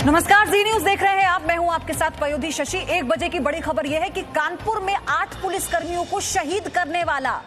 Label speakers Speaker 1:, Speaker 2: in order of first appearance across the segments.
Speaker 1: नमस्कार, जी न्यूज देख रहे हैं आप। मैं हूं आपके साथ पयोधी शशि। 1 बजे की बड़ी खबर यह है कि कानपुर में 8 पुलिसकर्मियों को शहीद करने वाला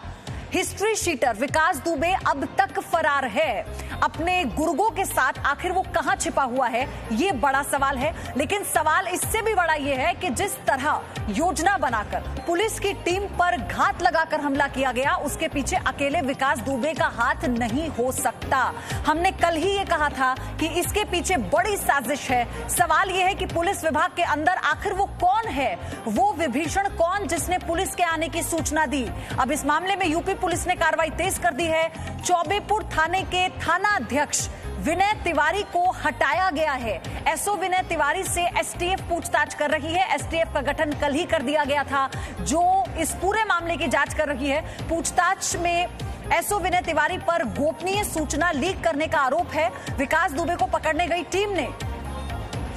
Speaker 1: हिस्ट्री शीटर विकास दुबे अब तक फरार है। अपने गुर्गों के साथ आखिर वो कहां छिपा हुआ है, ये बड़ा सवाल है। लेकिन सवाल इससे भी बड़ा ये है कि जिस तरह योजना बनाकर पुलिस की टीम पर घात लगाकर हमला किया गया, उसके पीछे अकेले विकास दुबे का हाथ नहीं हो सकता। हमने कल ही ये कहा था कि इसके पीछे बड़ी साजिश है। सवाल ये है कि पुलिस विभाग के अंदर आखिर वो कौन है, वो विभीषण कौन जिसने पुलिस के आने की सूचना दी। अब इस मामले में यूपी पुलिस ने कार्रवाई तेज कर दी है। चौबेपुर थाने के थाना अध्यक्ष विनय तिवारी को हटाया गया है। एसओ विनय तिवारी से एसटीएफ पूछताछ कर रही है। एसटीएफ का गठन कल ही कर दिया गया था, जो इस पूरे मामले की जांच कर रही है। पूछताछ में एसओ विनय तिवारी पर गोपनीय सूचना लीक करने का आरोप है। विकास दुबे को पकड़ने गई टीम ने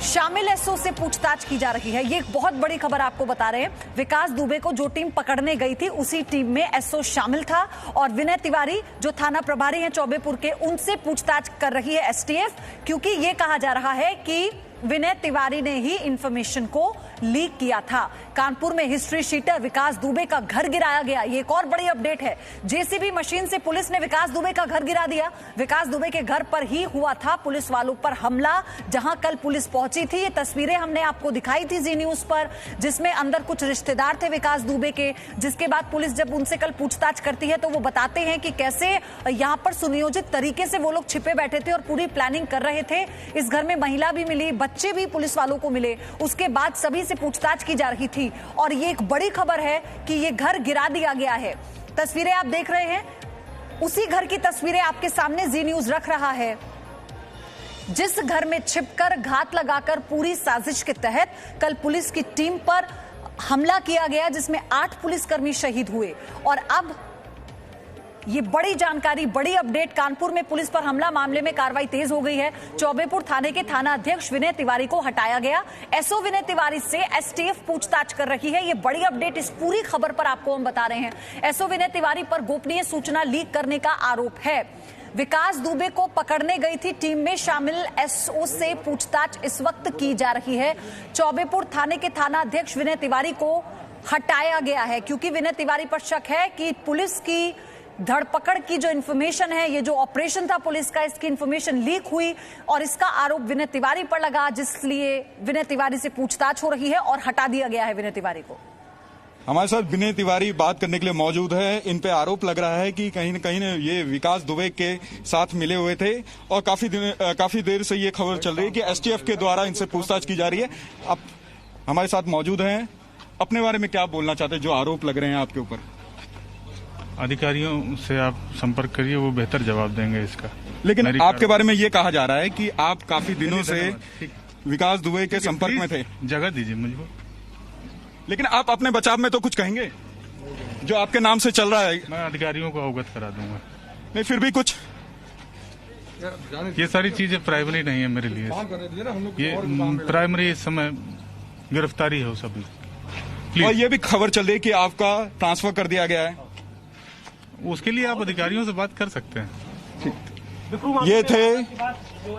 Speaker 1: शामिल एसओ से पूछताछ की जा रही है। ये एक बहुत बड़ी खबर आपको बता रहे हैं। विकास दुबे को जो टीम पकड़ने गई थी, उसी टीम में एसओ शामिल था और विनय तिवारी जो थाना प्रभारी हैं चौबेपुर के, उनसे पूछताछ कर रही है एसटीएफ, क्योंकि ये कहा जा रहा है कि विनय तिवारी ने ही इंफॉर्मेशन को लीक किया था। कानपुर में हिस्ट्री शीटर विकास दुबे का घर गिराया गया। ये एक और बड़ी अपडेट है। जेसीबी मशीन से पुलिस ने विकास दुबे का घर गिरा दिया। विकास दुबे के घर पर ही हुआ था पुलिस वालों पर हमला, जहां कल पुलिस पहुंची थी। ये तस्वीरें हमने आपको दिखाई थी जी न्यूज पर, जिसमें अंदर कुछ रिश्तेदार थे विकास दुबे के। जिसके बाद पुलिस जब उनसे कल पूछताछ करती है तो वो बताते हैं कि कैसे यहां पर सुनियोजित तरीके से वो लोग छिपे बैठे थे और पूरी प्लानिंग कर रहे थे। इस घर में महिला भी मिली, बच्चे भी पुलिस वालों को मिले। उसके बाद सभी से पूछताछ की जा रही थी और ये एक बड़ी खबर है कि ये घर गिरा दिया गया है। तस्वीरें आप देख रहे हैं, उसी घर की तस्वीरें आपके सामने जी न्यूज रख रहा है, जिस घर में छिपकर घात लगाकर पूरी साजिश के तहत कल पुलिस की टीम पर हमला किया गया, जिसमें 8 पुलिसकर्मी शहीद हुए। और अब ये बड़ी जानकारी, बड़ी अपडेट, कानपुर में पुलिस पर हमला मामले में कार्रवाई तेज हो गई है। चौबेपुर थाने के थाना अध्यक्ष विनय तिवारी को हटाया गया। एसओ विनय तिवारी से एसटीएफ पूछताछ कर रही है। ये बड़ी अपडेट इस पूरी खबर पर आपको हम बता रहे हैं। एसओ विनय तिवारी पर गोपनीय सूचना लीक करने का आरोप है। विकास दुबे को पकड़ने गई थी टीम में शामिल एसओ से पूछताछ इस वक्त की जा रही है। चौबेपुर थाने के थाना अध्यक्ष विनय तिवारी को हटाया गया है, क्योंकि विनय तिवारी पर शक है कि पुलिस की धरपकड़ की जो इंफॉर्मेशन है, ये जो ऑपरेशन था पुलिस का, इसकी इंफॉर्मेशन लीक हुई और इसका आरोप विनय तिवारी पर लगा, जिसलिए विनय तिवारी से पूछताछ हो रही है और हटा दिया गया है विनय तिवारी को।
Speaker 2: हमारे साथ विनय तिवारी बात करने के लिए मौजूद है। इन पे आरोप लग रहा है कि कहीं न कहीं ये विकास दुबे के साथ मिले हुए थे और काफी देर से ये खबर चल रही है कि एसटीएफ के द्वारा इनसे पूछताछ की जा रही है। अब हमारे साथ मौजूद हैं, अपने बारे में क्या बोलना चाहते हैं जो आरोप लग रहे हैं आपके ऊपर?
Speaker 3: अधिकारियों से आप संपर्क करिए, वो बेहतर जवाब देंगे इसका।
Speaker 2: लेकिन आपके बारे में ये कहा जा रहा है कि आप काफी दिनों से विकास दुबे के संपर्क में थे।
Speaker 3: जगह दीजिए मुझको।
Speaker 2: लेकिन आप अपने बचाव में तो कुछ कहेंगे जो आपके नाम से चल रहा है?
Speaker 3: मैं अधिकारियों को अवगत करा दूंगा।
Speaker 2: नहीं, फिर भी कुछ
Speaker 3: ये सारी चीजें प्राइमरी नहीं है मेरे लिए। ये प्राइमरी इस समय गिरफ्तारी है सभी।
Speaker 2: और ये भी खबर चल रही है कि आपका ट्रांसफर कर दिया गया है।
Speaker 3: उसके लिए आप अधिकारियों से बात कर सकते हैं।
Speaker 2: ये थे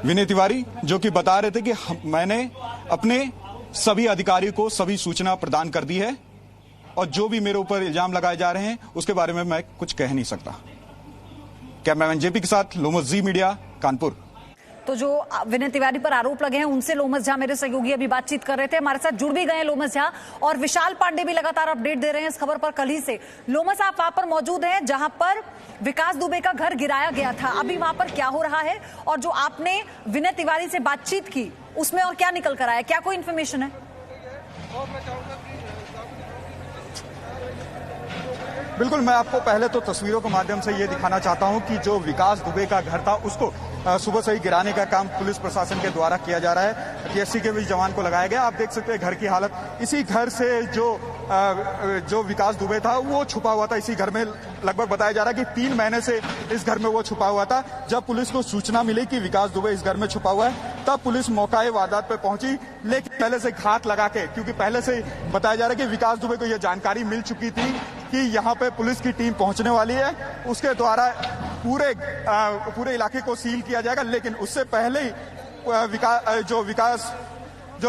Speaker 2: विनय तिवारी जो कि बता रहे थे कि मैंने अपने सभी अधिकारियों को सभी सूचना प्रदान कर दी है और जो भी मेरे ऊपर इल्जाम लगाए जा रहे हैं उसके बारे में मैं कुछ कह नहीं सकता। कैमरामैन जेपी के साथ लोमस जी मीडिया, कानपुर।
Speaker 1: तो जो विनय तिवारी पर आरोप लगे हैं उनसे लोमस झा मेरे सहयोगी अभी बातचीत कर रहे थे। हमारे साथ जुड़ भी गए लोमस झा और विशाल पांडे भी लगातार अपडेट दे रहे हैं इस खबर पर कल ही से। लोमस, आप वहां पर मौजूद हैं जहां पर विकास दुबे का घर गिराया गया था। अभी वहां पर क्या हो रहा है और जो आपने विनय तिवारी से बातचीत की उसमें और क्या निकल कर आया, क्या कोई इन्फॉर्मेशन है?
Speaker 2: बिल्कुल, मैं आपको पहले तो तस्वीरों के माध्यम से ये दिखाना चाहता हूं कि जो विकास दुबे का घर था उसको सुबह से ही गिराने का काम पुलिस प्रशासन के द्वारा किया जा रहा है। पीएससी के भी जवान को लगाया गया। आप देख सकते हैं घर की हालत। इसी घर से जो विकास दुबे था वो छुपा हुआ था। इसी घर में लगभग बताया जा रहा है कि 3 महीने से इस घर में वो छुपा हुआ था। जब पुलिस को सूचना मिली कि विकास दुबे इस घर में छुपा हुआ है, तब पुलिस मौका वारदात पे पहुंची, लेकिन पहले से घात लगा के, क्योंकि पहले से बताया जा रहा है कि विकास दुबे को यह जानकारी मिल चुकी थी कि यहाँ पे पुलिस की टीम पहुंचने वाली है, उसके द्वारा पूरे इलाके को सील किया जाएगा। लेकिन उससे पहले ही जो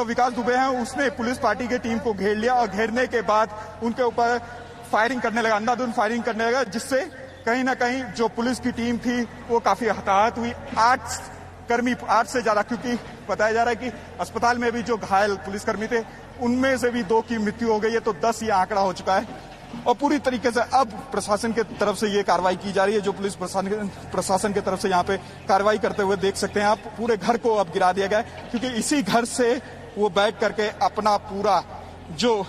Speaker 2: विकास दुबे हैं उसने पुलिस पार्टी की टीम को घेर लिया और घेरने के बाद उनके ऊपर फायरिंग करने लगा, अंधाधुंध फायरिंग करने लगा, जिससे कहीं ना कहीं जो पुलिस की टीम थी वो काफी हताहत हुई। 8 से ज्यादा, क्योंकि बताया जा रहा है कि अस्पताल में भी जो घायल पुलिसकर्मी थे उनमें से भी 2 की मृत्यु हो गई है, तो 10 ये आंकड़ा हो चुका है। और पूरी तरीके से अब प्रशासन की तरफ से ये कार्रवाई की जा रही है। जो पुलिस प्रशासन की तरफ से यहाँ पे कार्रवाई करते हुए देख सकते हैं आप, पूरे घर को अब गिरा दिया गया है, क्योंकि इसी घर से वो बैठ करके अपना पूरा जो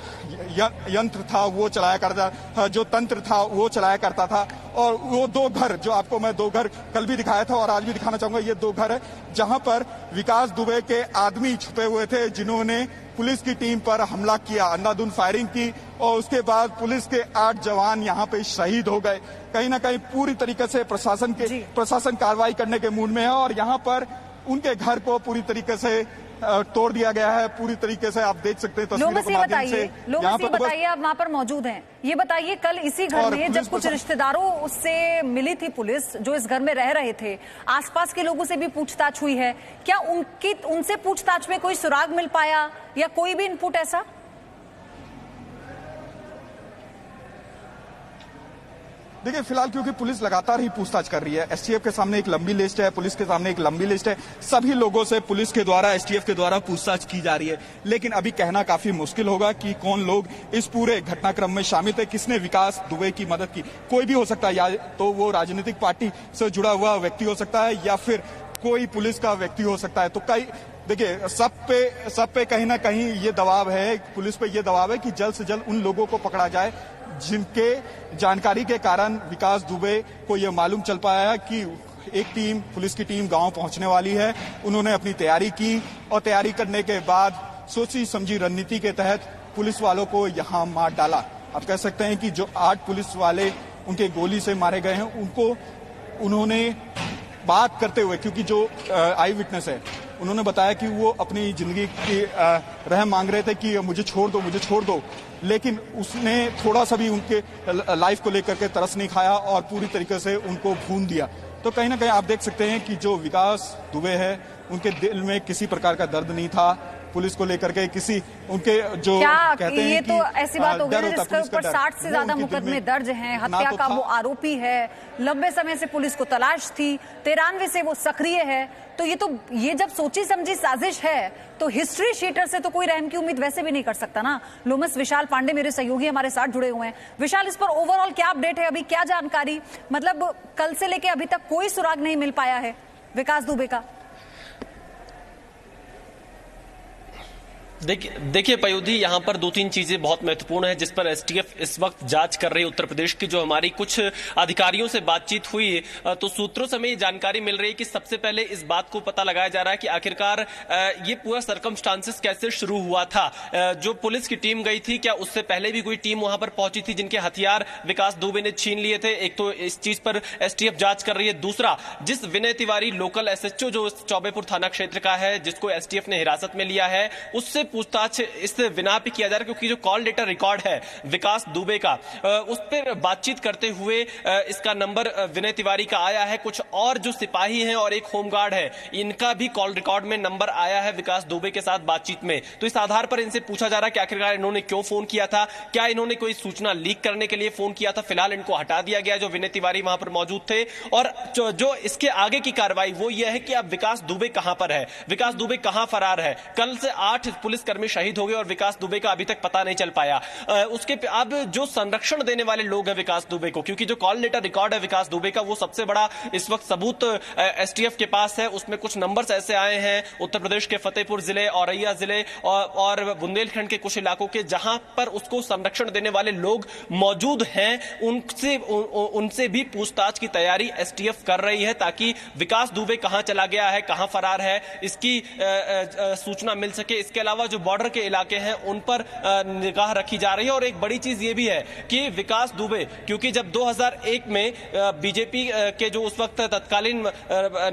Speaker 2: यंत्र था वो चलाया करता था, जो तंत्र था वो चलाया करता था। और वो 2 घर जो आपको मैं 2 घर कल भी दिखाया था और आज भी दिखाना चाहूंगा, ये 2 घर है जहां पर विकास दुबे के आदमी छुपे हुए थे, जिन्होंने पुलिस की टीम पर हमला किया, अंधाधुंध फायरिंग की और उसके बाद पुलिस के 8 जवान यहां पे शहीद हो गए। कहीं ना कहीं पूरी तरीके से प्रशासन कार्रवाई करने के मूड में है और यहाँ पर उनके घर को पूरी तरीके से तोड़ दिया गया है। पूरी तरीके से आप देख सकते हैं तस्वीरों के माध्यम से।
Speaker 1: बताइए, आप वहाँ पर मौजूद हैं, ये बताइए कल इसी घर में जब कुछ रिश्तेदारों से मिली थी पुलिस जो इस घर में रह रहे थे, आसपास के लोगों से भी पूछताछ हुई है, क्या उनसे पूछताछ में कोई सुराग मिल पाया या कोई भी इनपुट ऐसा?
Speaker 2: देखिए, फिलहाल क्योंकि पुलिस लगातार ही पूछताछ कर रही है, एसटीएफ के सामने एक लंबी लिस्ट है, पुलिस के सामने एक लंबी लिस्ट है, सभी लोगों से पुलिस के द्वारा, एसटीएफ के द्वारा पूछताछ की जा रही है। लेकिन अभी कहना काफी मुश्किल होगा कि कौन लोग इस पूरे घटनाक्रम में शामिल थे, किसने विकास दुबे की मदद की। कोई भी हो सकता है, या तो वो राजनीतिक पार्टी से जुड़ा हुआ व्यक्ति हो सकता है या फिर कोई पुलिस का व्यक्ति हो सकता है। तो देखिए, सब पे कहीं ना कहीं ये दबाव है, पुलिस पे ये दबाव है कि जल्द से जल्द उन लोगों को पकड़ा जाए जिनके जानकारी के कारण विकास दुबे को यह मालूम चल पाया है कि एक टीम, पुलिस की टीम गांव पहुंचने वाली है। उन्होंने अपनी तैयारी की और तैयारी करने के बाद सोची समझी रणनीति के तहत पुलिस वालों को यहां मार डाला। आप कह सकते हैं कि जो 8 पुलिस वाले उनके गोली से मारे गए हैं, उनको उन्होंने बात करते हुए, क्योंकि जो आई विटनेस है, उन्होंने बताया कि वो अपनी जिंदगी की रहम मांग रहे थे कि मुझे छोड़ दो, लेकिन उसने थोड़ा सा भी उनके लाइफ को लेकर के तरस नहीं खाया और पूरी तरीके से उनको भून दिया। तो कहीं ना कहीं आप देख सकते हैं कि जो विकास दुबे है, उनके दिल में किसी प्रकार का दर्द नहीं था पुलिस को लेकर के, किसी उनके जो कहते हैं
Speaker 1: ये तो ऐसी बात हो गई जिसके ऊपर 60 से ज्यादा मुकदमे दर्ज हैं, हत्या का वो आरोपी है, लंबे समय से पुलिस को तलाश थी, 93 से वो सक्रिय है। तो ये जब सोची समझी साजिश है तो हिस्ट्री शीटर से तो कोई रहम की उम्मीद वैसे भी नहीं कर सकता ना। लोमस विशाल पांडे मेरे सहयोगी हमारे साथ जुड़े हुए हैं। विशाल, इस पर ओवरऑल क्या अपडेट है, अभी क्या जानकारी, मतलब कल से लेके अभी तक कोई सुराग नहीं मिल पाया है विकास दुबे का?
Speaker 4: देखिए पयोधी, यहाँ पर 2-3 चीजें बहुत महत्वपूर्ण है जिस पर एसटीएफ इस वक्त जांच कर रही है। उत्तर प्रदेश की जो हमारी कुछ अधिकारियों से बातचीत हुई तो सूत्रों से हमें ये जानकारी मिल रही है कि सबसे पहले इस बात को पता लगाया जा रहा है कि आखिरकार ये पूरा सर्कमस्टांसेस कैसे शुरू हुआ था। जो पुलिस की टीम गई थी, क्या उससे पहले भी कोई टीम वहां पर पहुंची थी जिनके हथियार विकास दुबे ने छीन लिए थे? एक तो इस चीज पर एसटीएफ जांच कर रही है। दूसरा, जिस विनय तिवारी लोकल एसएचओ जो चौबेपुर थाना क्षेत्र का है, जिसको एसटीएफ ने हिरासत में लिया है, उससे पूछताछ इस बिना पे किया जा रहा है क्योंकि जो कॉल लेटर रिकॉर्ड है विकास दुबे का, उस पर बातचीत करते हुए इसका नंबर विनय तिवारी का आया है। कुछ और जो सिपाही हैं और एक होमगार्ड है, इनका भी कॉल रिकॉर्ड में नंबर आया है विकास दुबे के साथ बातचीत में। तो इस आधार पर इनसे पूछा जा रहा है कि आखिरकार इन्होंने क्यों फोन किया था, क्या इन्होंने कोई सूचना लीक करने के लिए फोन किया था। फिलहाल इनको हटा दिया गया जो विनय तिवारी वहां पर मौजूद थे। और जो इसके आगे की कार्रवाई वो ये है कि अब विकास दुबे कहां पर है, विकास दुबे कहां फरार है। कल से 8 पुलिसकर्मी शहीद हो गए और विकास दुबे का अभी तक पता नहीं चल पाया। उसके अब जो संरक्षण देने वाले लोग हैं विकास दुबे को, क्योंकि जो कॉल लेटर रिकॉर्ड है विकास दुबे का, वो सबसे बड़ा इस वक्त सबूत एसटीएफ के पास है। उसमें कुछ नंबर्स ऐसे आए हैं उत्तर प्रदेश के फतेहपुर जिले, औरैया जिले और बुंदेलखंड के कुछ इलाकों के, जहां पर उसको संरक्षण देने वाले लोग मौजूद हैं। उनसे भी पूछताछ की तैयारी एसटीएफ कर रही है ताकि विकास दुबे कहां चला गया है, कहां फरार है, इसकी सूचना मिल सके। इसके अलावा अलावा जो बॉर्डर के इलाके हैं उन पर निगाह रखी जा रही है। और एक बड़ी चीज ये भी है कि विकास दुबे, क्योंकि जब 2001 में बीजेपी के जो उस वक्त तत्कालीन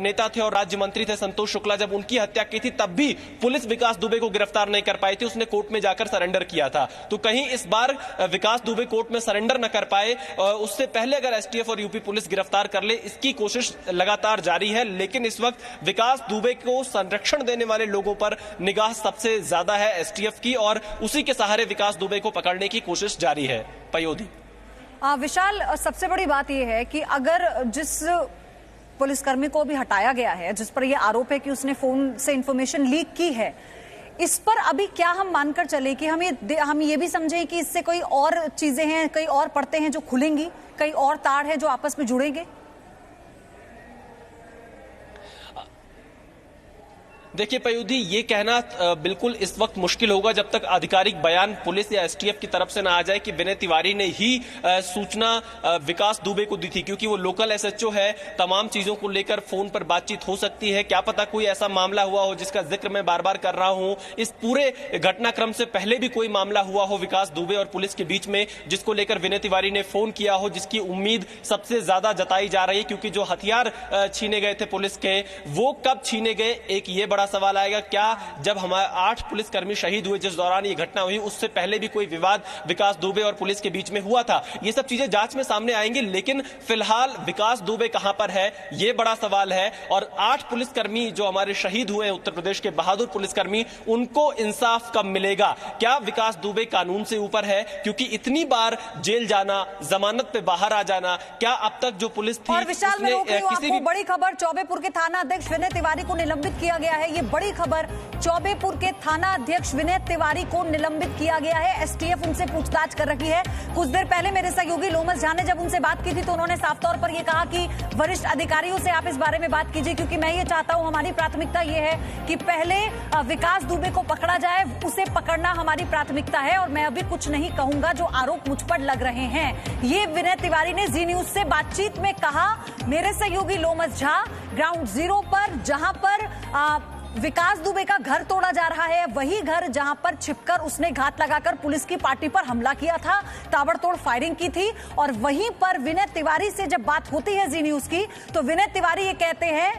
Speaker 4: नेता थे और राज्य मंत्री थे संतोष शुक्ला, जब उनकी हत्या की थी तब भी पुलिस विकास दुबे को गिरफ्तार नहीं कर पाई थी, उसने कोर्ट में जाकर सरेंडर किया था। तो कहीं इस बार विकास दुबे कोर्ट में सरेंडर न कर पाए, उससे पहले अगर एसटीएफ और यूपी पुलिस गिरफ्तार कर ले, इसकी कोशिश लगातार जारी है। लेकिन इस वक्त विकास दुबे को संरक्षण देने वाले लोगों पर निगाह सबसे ज्यादा है एसटीएफ की, और उसी के सहारे विकास दुबे को पकड़ने की कोशिश जारी है। पयोधी
Speaker 1: विशाल, सबसे बड़ी बात यह है कि अगर जिस पुलिसकर्मी को भी हटाया गया है, जिस पर यह आरोप है कि उसने फोन से इंफॉर्मेशन लीक की है, इस पर अभी क्या हम मानकर चले कि हम ये भी समझें कि इससे कोई और चीजें हैं, कई और परतें हैं जो खुलेंगी, कई और तार हैं जो आपस में जुड़ेंगे?
Speaker 4: देखिए पयोधी, ये कहना बिल्कुल इस वक्त मुश्किल होगा जब तक आधिकारिक बयान पुलिस या एसटीएफ की तरफ से ना आ जाए कि विनय तिवारी ने ही सूचना विकास दुबे को दी थी, क्योंकि वो लोकल एसएचओ है। तमाम चीजों को लेकर फोन पर बातचीत हो सकती है, क्या पता कोई ऐसा मामला हुआ हो जिसका जिक्र मैं बार बार कर रहा हूं, इस पूरे घटनाक्रम से पहले भी कोई मामला हुआ हो विकास दुबे और पुलिस के बीच में, जिसको लेकर विनय तिवारी ने फोन किया हो, जिसकी उम्मीद सबसे ज्यादा जताई जा रही है। क्योंकि जो हथियार छीने गए थे पुलिस के, वो कब छीने गए, एक ये बड़ा सवाल आएगा। क्या जब हमारे 8 पुलिसकर्मी शहीद हुए जिस दौरान ये घटना हुई, उससे पहले भी कोई विवाद विकास दुबे और पुलिस के बीच में हुआ था? ये सब चीजें जांच में सामने आएंगी। लेकिन फिलहाल विकास दुबे कहां पर है, ये बड़ा सवाल है। और 8 पुलिसकर्मी जो हमारे शहीद हुए हैं, उत्तर प्रदेश के बहादुर पुलिसकर्मी, उनको इंसाफ कब मिलेगा? क्या विकास दुबे कानून से ऊपर है? क्योंकि इतनी बार जेल जाना, जमानत पे बाहर आ जाना, क्या अब तक जो पुलिस थी
Speaker 1: और विशाल, मैं आपको बड़ी खबर, चौबेपुर के थाना अध्यक्ष विनय तिवारी को निलंबित किया गया है। ये बड़ी खबर, चौबेपुर के थाना अध्यक्ष विनय तिवारी को निलंबित किया गया है। एसटीएफ उनसे पूछताछ कर रही है। कुछ देर पहले मेरे सहयोगी लोमस झा ने जब उनसे बात की थी तो उन्होंने साफ तौर पर यह कहा कि वरिष्ठ अधिकारियों से आप इस बारे में बात कीजिए, क्योंकि मैं ये चाहता हूं, हमारी प्राथमिकता ये है कि पहले विकास दुबे को पकड़ा जाए, उसे पकड़ना हमारी प्राथमिकता है, और मैं अभी कुछ नहीं कहूंगा जो आरोप मुझ पर लग रहे हैं। ये विनय तिवारी ने जी न्यूज से बातचीत में कहा। मेरे सहयोगी लोमस झा ग्राउंड जीरो पर, जहां पर विकास दुबे का घर तोड़ा जा रहा है, वही घर जहां पर छिपकर उसने घात लगाकर पुलिस की पार्टी पर हमला किया था, ताबड़तोड़ फायरिंग की थी। और वहीं पर विनय तिवारी से जब बात होती है जी न्यूज की, तो विनय तिवारी ये कहते हैं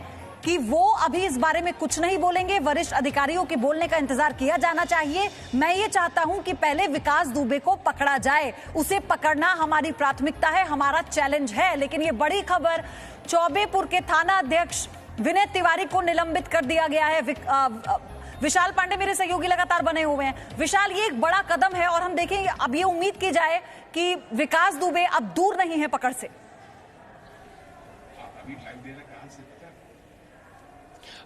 Speaker 1: कि वो अभी इस बारे में कुछ नहीं बोलेंगे, वरिष्ठ अधिकारियों के बोलने का इंतजार किया जाना चाहिए। मैं ये चाहता हूं कि पहले विकास दुबे को पकड़ा जाए, उसे पकड़ना हमारी प्राथमिकता है, हमारा चैलेंज है। लेकिन ये बड़ी खबर, चौबेपुर के थाना अध्यक्ष विनय तिवारी को निलंबित कर दिया गया है। विशाल पांडे मेरे सहयोगी लगातार बने हुए हैं। विशाल, ये एक बड़ा कदम है और हम देखेंगे, अब ये उम्मीद की जाए कि विकास दुबे अब दूर नहीं है पकड़ से।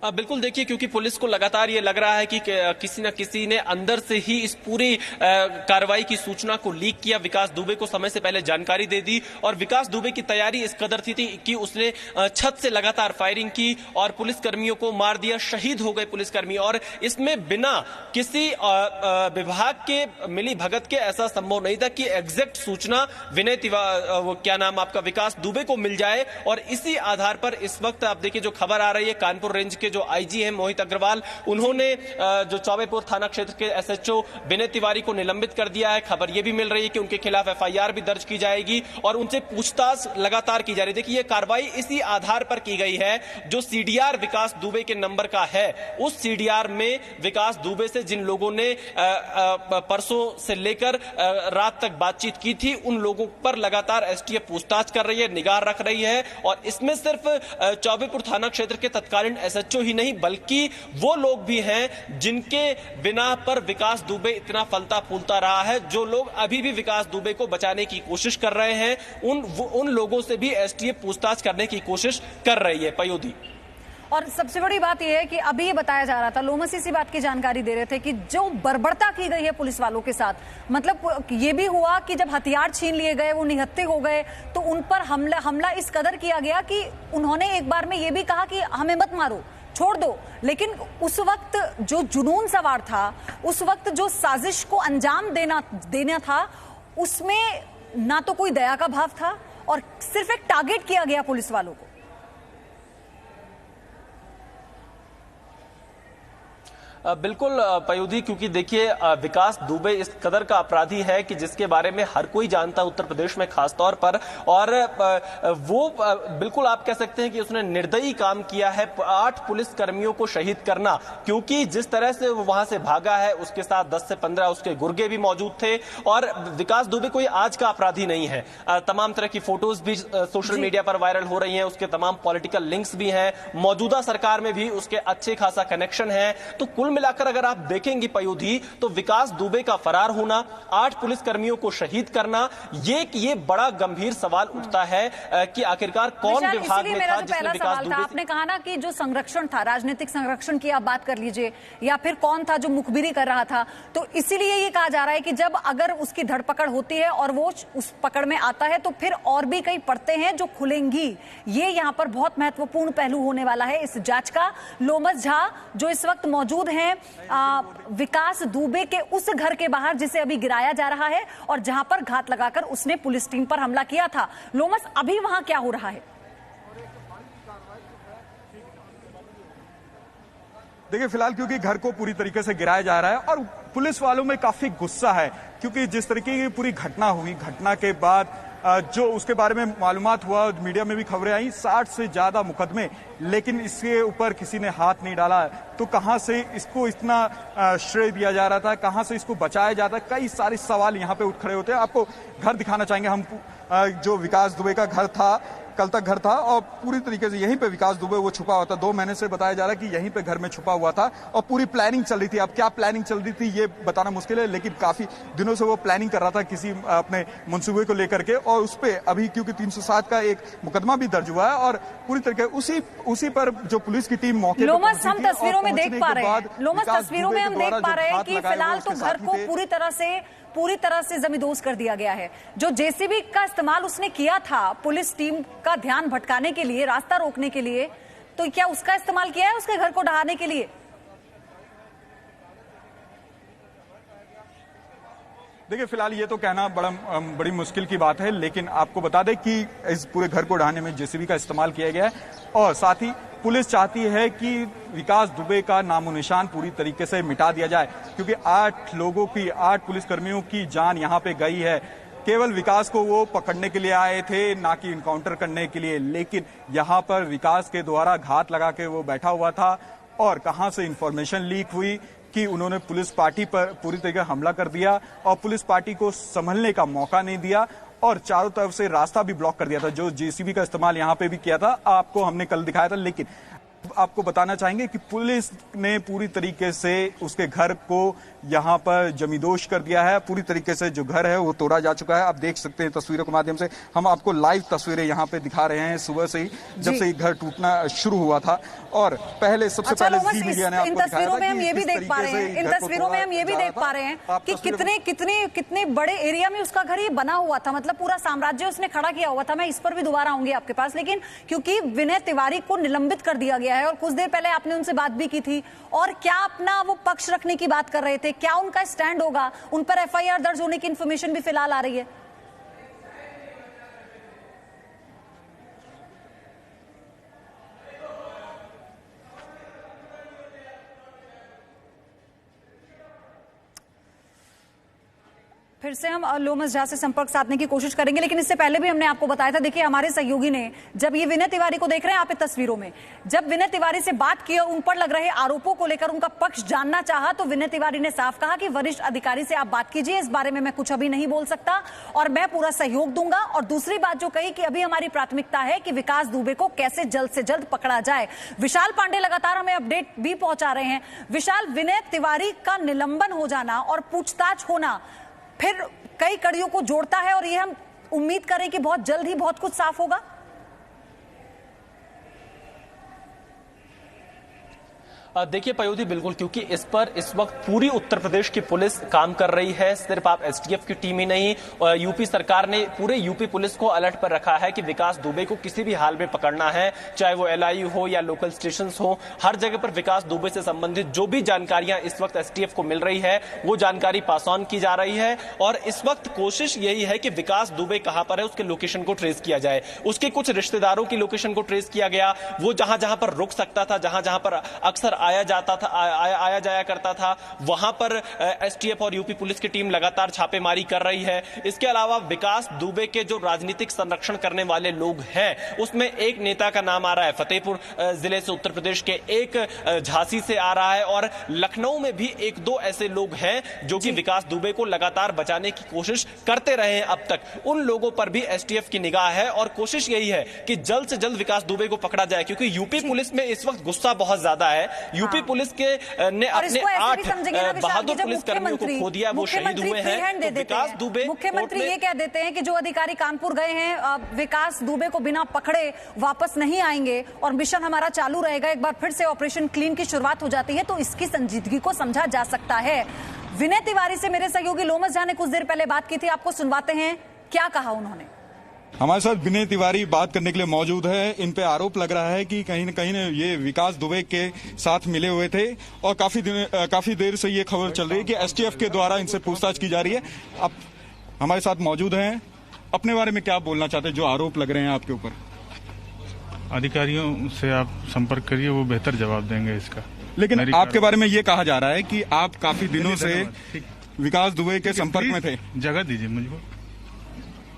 Speaker 4: बिल्कुल, देखिए, क्योंकि पुलिस को लगातार ये लग रहा है कि किसी न किसी ने अंदर से ही इस पूरी कार्रवाई की सूचना को लीक किया, विकास दुबे को समय से पहले जानकारी दे दी। और विकास दुबे की तैयारी इस कदर थी कि उसने छत से लगातार फायरिंग की और पुलिसकर्मियों को मार दिया, शहीद हो गए पुलिसकर्मी। और इसमें बिना किसी विभाग के मिली भगत के ऐसा संभव नहीं था कि एग्जैक्ट सूचना विनय विकास दुबे को मिल जाए। और इसी आधार पर इस वक्त आप देखिए जो खबर आ रही है, कानपुर रेंज के जो आईजी हैं मोहित अग्रवाल, उन्होंने जो चौबेपुर थाना क्षेत्र के एसएचओ विनय तिवारी को निलंबित कर दिया है। खबर यह भी मिल रही है कि उनके खिलाफ एफआईआर भी दर्ज की जाएगी और उनसे पूछताछ लगातार की जा रही है। देखिए, ये कार्रवाई इसी आधार पर की गई है जो सीडीआर विकास दुबे के नंबर का है। उस सीडीआर में विकास दुबे से जिन लोगों ने परसों से लेकर रात तक बातचीत की थी, उन लोगों पर लगातार एसटीएफ पूछताछ कर रही है, निगाह रख रही है। और इसमें सिर्फ चौबेपुर थाना क्षेत्र के तत्कालीन एसएचओ ही नहीं, बल्कि वो लोग भी हैं जिनके बिना पर विकास दुबे इतना फलता फूलता रहा है, जो लोग अभी भी विकास दुबे को बचाने की कोशिश कर रहे हैं, उन लोगों से भी एसटीएफ पूछताछ करने की कोशिश कर रही है। पयोधी,
Speaker 1: और सबसे बड़ी बात यह है कि अभी ये बताया जा रहा था, लोमस इसी बात की जानकारी दे रहे थे कि जो बर्बरता की गई है पुलिस वालों के साथ, मतलब ये भी हुआ कि जब हथियार छीन लिए गए, वो निहत्थे हो गए, तो उन पर हमला इस कदर किया गया कि उन्होंने एक बार में ये भी कहा कि हमें मत मारो, छोड़ दो। लेकिन उस वक्त जो जुनून सवार था, उस वक्त जो साजिश को अंजाम देना था, उसमें ना तो कोई दया का भाव था और सिर्फ एक टारगेट किया गया पुलिस वालों को।
Speaker 4: बिल्कुल पयोधी, क्योंकि देखिए विकास दुबे इस कदर का अपराधी है कि जिसके बारे में हर कोई जानता है उत्तर प्रदेश में खासतौर पर, और वो बिल्कुल आप कह सकते हैं कि उसने निर्दयी काम किया है 8 पुलिस कर्मियों को शहीद करना, क्योंकि जिस तरह से वो वहां से भागा है उसके साथ 10 से 15 उसके गुर्गे भी मौजूद थे। और विकास दुबे कोई आज का अपराधी नहीं है, तमाम तरह की फोटोज भी सोशल मीडिया पर वायरल हो रही हैं, उसके तमाम पॉलिटिकल लिंक्स भी हैं, मौजूदा सरकार में भी उसके अच्छे खासा कनेक्शन है। तो कुल मिलाकर अगर आप देखेंगे पयोधी, तो विकास दुबे का फरार होना, 8 पुलिस कर्मियों को शहीद करना, ये बड़ा गंभीर सवाल उठता है कि आखिरकार कौन विभाग में था जिसने विकास दुबे।
Speaker 1: आपने कहा ना कि जो संरक्षण था, राजनीतिक संरक्षण की आप बात कर लीजिए, या फिर कौन था जो मुखबिरी कर रहा था, तो इसीलिए ये कहा जा रहा है कि जब अगर उसकी धरपकड़ होती है और वो उस पकड़ में आता है तो फिर और भी कई परतें हैं जो खुलेंगी। ये यहाँ पर बहुत महत्वपूर्ण पहलू होने वाला है इस जांच का। लोमस झा जो इस वक्त मौजूद हैं विकास दुबे के उस घर के बाहर जिसे अभी गिराया जा रहा है और जहां पर घात लगाकर उसने पुलिस टीम पर हमला किया था। लोमस, अभी वहां क्या हो रहा है?
Speaker 2: देखिए, फिलहाल क्योंकि घर को पूरी तरीके से गिराया जा रहा है और पुलिस वालों में काफी गुस्सा है, क्योंकि जिस तरीके की पूरी घटना हुई, घटना के बाद जो उसके बारे में मालूमात हुआ, मीडिया में भी खबरें आई, 60 से ज्यादा मुकदमे, लेकिन इसके ऊपर किसी ने हाथ नहीं डाला। तो कहां से इसको इतना श्रेय दिया जा रहा था, कहां से इसको बचाया जाता, कई सारे सवाल यहां पे उठ खड़े होते हैं। आपको घर दिखाना चाहेंगे हम, जो विकास दुबे का घर था, कल तक घर था और पूरी तरीके से यहीं पे विकास दुबे वो छुपा हुआ था। 2 महीने से बताया जा रहा है कि यहीं पे घर में छुपा हुआ था और पूरी प्लानिंग चल रही थी। अब क्या प्लानिंग चल रही थी ये बताना मुश्किल है, लेकिन काफी दिनों से वो प्लानिंग कर रहा था किसी अपने मंसूबे को लेकर के, और उस पर अभी क्योंकि 307 का एक मुकदमा भी दर्ज हुआ है और पूरी तरीके उसी पर जो पुलिस की टीम मौके पर
Speaker 1: लोमस, हम तस्वीरों में देख पा रहे हैं, लोमस तस्वीरों में हम देख पा रहे हैं कि फिलहाल तो घर को पूरी तरह से जमींदोज कर दिया गया है। जो जेसीबी का इस्तेमाल उसने किया था पुलिस टीम का ध्यान भटकाने के लिए, रास्ता रोकने के लिए, तो क्या उसका इस्तेमाल किया है उसके घर को ढहाने के लिए?
Speaker 2: देखिए, फिलहाल ये तो कहना बड़ी मुश्किल की बात है, लेकिन आपको बता दें कि इस पूरे घर को ढहाने में जेसीबी का इस्तेमाल किया गया है और साथ ही पुलिस चाहती है कि विकास दुबे का नामो निशान पूरी तरीके से मिटा दिया जाए, क्योंकि 8 पुलिसकर्मियों की जान यहां पे गई है। केवल विकास को वो पकड़ने के लिए आए थे, ना कि इनकाउंटर करने के लिए, लेकिन यहां पर विकास के द्वारा घात लगा के वो बैठा हुआ था और कहां से इंफॉर्मेशन लीक हुई कि उन्होंने पुलिस पार्टी पर पूरी तरीके से हमला कर दिया और पुलिस पार्टी को संभलने का मौका नहीं दिया और चारों तरफ से रास्ता भी ब्लॉक कर दिया था। जो जेसीबी का इस्तेमाल यहां पे भी किया था, आपको हमने कल दिखाया था, लेकिन आपको बताना चाहेंगे कि पुलिस ने पूरी तरीके से उसके घर को यहां पर जमींदोज कर दिया है। पूरी तरीके से जो घर है वो तोड़ा जा चुका है। आप देख सकते हैं तस्वीरों के माध्यम से, हम आपको लाइव तस्वीरें यहां पे दिखा रहे हैं सुबह से ही, जब से घर टूटना शुरू हुआ था। और पहले सबसे पहले जी मीडिया ने आपको दिखाया था।
Speaker 1: इन तस्वीरों में हम ये भी देख पा रहे हैं कि कितने बड़े एरिया में उसका घर ये बना हुआ था, मतलब पूरा साम्राज्य उसने खड़ा किया हुआ था। मैं इस पर भी दोबारा आऊंगी आपके पास, लेकिन क्योंकि विनय तिवारी को निलंबित कर दिया गया है और कुछ देर पहले आपने उनसे बात भी की थी, और क्या अपना वो पक्ष रखने की बात कर रहे थे, क्या उनका स्टैंड होगा, उन पर एफआईआर दर्ज होने की इंफॉर्मेशन भी फिलहाल आ रही है। फिर से हम लोमस झा से संपर्क साधने की कोशिश करेंगे, लेकिन इससे पहले भी हमने आपको बताया था। देखिए, हमारे सहयोगी ने जब ये विनय तिवारी को देख रहे हैं आप तस्वीरों में, जब विनय तिवारी से बात की और उन पर लग रहे आरोपों को लेकर उनका पक्ष जानना चाहा, तो विनय तिवारी ने साफ कहा कि वरिष्ठ अधिकारी से आप बात कीजिए, इस बारे में मैं कुछ अभी नहीं बोल सकता और मैं पूरा सहयोग दूंगा। और दूसरी बात जो कही कि अभी हमारी प्राथमिकता है कि विकास दुबे को कैसे जल्द से जल्द पकड़ा जाए। विशाल पांडे लगातार हमें अपडेट भी पहुंचा रहे हैं। विशाल, विनय तिवारी का निलंबन हो जाना और पूछताछ होना फिर कई कड़ियों को जोड़ता है और ये हम उम्मीद करें कि बहुत जल्द ही बहुत कुछ साफ होगा।
Speaker 4: देखिए पयोधी, बिल्कुल, क्योंकि इस पर इस वक्त पूरी उत्तर प्रदेश की पुलिस काम कर रही है। सिर्फ आप एसटीएफ की टीम ही नहीं, यूपी सरकार ने पूरे यूपी पुलिस को अलर्ट पर रखा है कि विकास दुबे को किसी भी हाल में पकड़ना है, चाहे वो एलआईयू हो या लोकल स्टेशन हो। हर जगह पर विकास दुबे से संबंधित जो भी जानकारियां इस वक्त एसटीएफ को मिल रही है वो जानकारी पास ऑन की जा रही है और इस वक्त कोशिश यही है कि विकास दुबे कहां पर है उसके लोकेशन को ट्रेस किया जाए। उसके कुछ रिश्तेदारों की लोकेशन को ट्रेस किया गया, वो जहां जहां पर रुक सकता था, जहां जहां पर अक्सर आया जाया करता था, वहां पर एसटीएफ और यूपी पुलिस की टीम लगातार छापेमारी कर रही है। इसके अलावा विकास दुबे के जो राजनीतिक संरक्षण करने वाले लोग हैं, उसमें एक नेता का नाम आ रहा है फतेहपुर जिले से, उत्तर प्रदेश के, एक झांसी से आ रहा है, और लखनऊ में भी एक दो ऐसे लोग हैं जो कि विकास दुबे को लगातार बचाने की कोशिश करते रहे हैं अब तक। उन लोगों पर भी एसटीएफ की निगाह है और कोशिश यही है कि जल्द से जल्द विकास दुबे को पकड़ा जाए, क्योंकि यूपी पुलिस में इस वक्त गुस्सा बहुत ज्यादा है। यूपी पुलिस के ने अपने 8 बहादुर पुलिस कर्मियों को खो दिया, वो शहीद हुए हैं। तो विकास दुबे,
Speaker 1: मुख्यमंत्री ये कह देते हैं कि जो अधिकारी कानपुर गए हैं विकास दुबे को बिना पकड़े वापस नहीं आएंगे और मिशन हमारा चालू रहेगा। एक बार फिर से ऑपरेशन क्लीन की शुरुआत हो जाती है, तो इसकी संजीदगी को समझा जा सकता है। विनय तिवारी से मेरे सहयोगी लोमस झा ने कुछ देर पहले बात की थी, आपको सुनवाते हैं क्या कहा उन्होंने।
Speaker 2: हमारे साथ विनय तिवारी बात करने के लिए मौजूद है। इन पे आरोप लग रहा है कि कहीं न कहीं ये विकास दुबे के साथ मिले हुए थे और काफी देर से ये खबर चल रही है कि एसटीएफ के द्वारा इनसे पूछताछ की जा रही है। अब हमारे साथ मौजूद हैं, अपने बारे में क्या बोलना चाहते हैं जो आरोप लग रहे हैं आपके ऊपर?
Speaker 3: अधिकारियों से आप संपर्क करिए, वो बेहतर जवाब देंगे इसका।
Speaker 2: लेकिन आपके बारे में ये कहा जा रहा है कि आप काफी दिनों से विकास दुबे के संपर्क में थे।
Speaker 3: जगह दीजिए मुझको।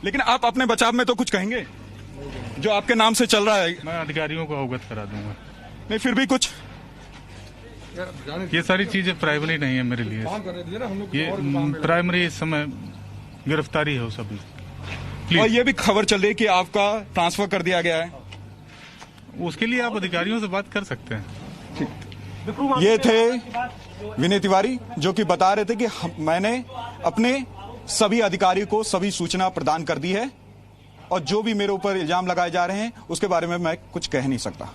Speaker 2: लेकिन आप अपने बचाव में तो कुछ कहेंगे जो आपके नाम से चल रहा है?
Speaker 3: मैं अधिकारियों को अवगत करा दूंगा।
Speaker 2: नहीं, फिर भी कुछ
Speaker 3: ये सारी चीजें प्राइमरी नहीं है मेरे लिए। ये प्राइमरी इस समय गिरफ्तारी है सभी।
Speaker 2: और ये भी खबर चल रही है कि आपका ट्रांसफर कर दिया गया है।
Speaker 3: उसके लिए आप अधिकारियों से बात कर सकते हैं।
Speaker 2: ये थे विनय तिवारी जो कि बता रहे थे कि मैंने अपने सभी अधिकारियों को सभी सूचना प्रदान कर दी है और जो भी मेरे ऊपर इल्जाम लगाए जा रहे हैं उसके बारे में मैं कुछ कह नहीं सकता।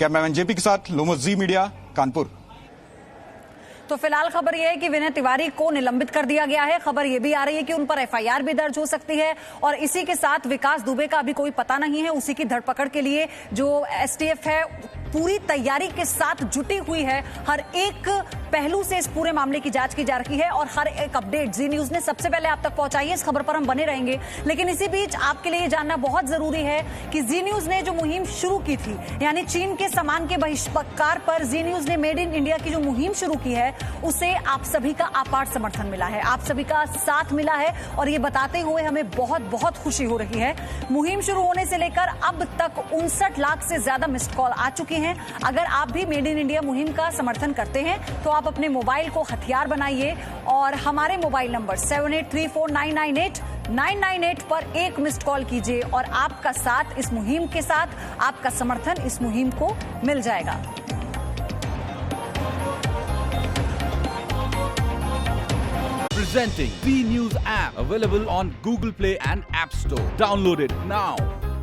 Speaker 2: कैमरामैन जेपी के साथ लोमस, जी मीडिया, कानपुर।
Speaker 1: तो फिलहाल खबर यह है कि विनय तिवारी को निलंबित कर दिया गया है। खबर यह भी आ रही है कि उन पर एफआईआर भी दर्ज हो सकती है और इसी के साथ विकास दुबे का अभी कोई पता नहीं है। उसी की धरपकड़ के लिए जो एसटीएफ है पूरी तैयारी के साथ जुटी हुई है। हर एक पहलू से इस पूरे मामले की जांच की जा रही है और हर एक अपडेट जी न्यूज ने सबसे पहले आप तक पहुंचाई है। इस खबर पर हम बने रहेंगे, लेकिन इसी बीच आपके लिए जानना बहुत जरूरी है कि जी न्यूज ने जो मुहिम शुरू की थी, यानी चीन के सामान के बहिष्कार पर जी न्यूज ने मेड इन इंडिया की जो मुहिम शुरू की है, उसे आप सभी का अपार समर्थन मिला है, आप सभी का साथ मिला है और ये बताते हुए हमें बहुत बहुत खुशी हो रही है। मुहिम शुरू होने से लेकर अब तक 59 लाख से ज्यादा मिस्ड कॉल आ चुके हैं। अगर आप भी मेड इन इंडिया मुहिम का समर्थन करते हैं तो आप अपने मोबाइल को हथियार बनाइए और हमारे मोबाइल नंबर 7834998998 पर एक मिस्ड कॉल कीजिए और आपका साथ इस मुहिम के साथ, आपका समर्थन इस मुहिम को मिल जाएगा।
Speaker 5: Presenting B News app, available on Google Play and App Store. Download it now.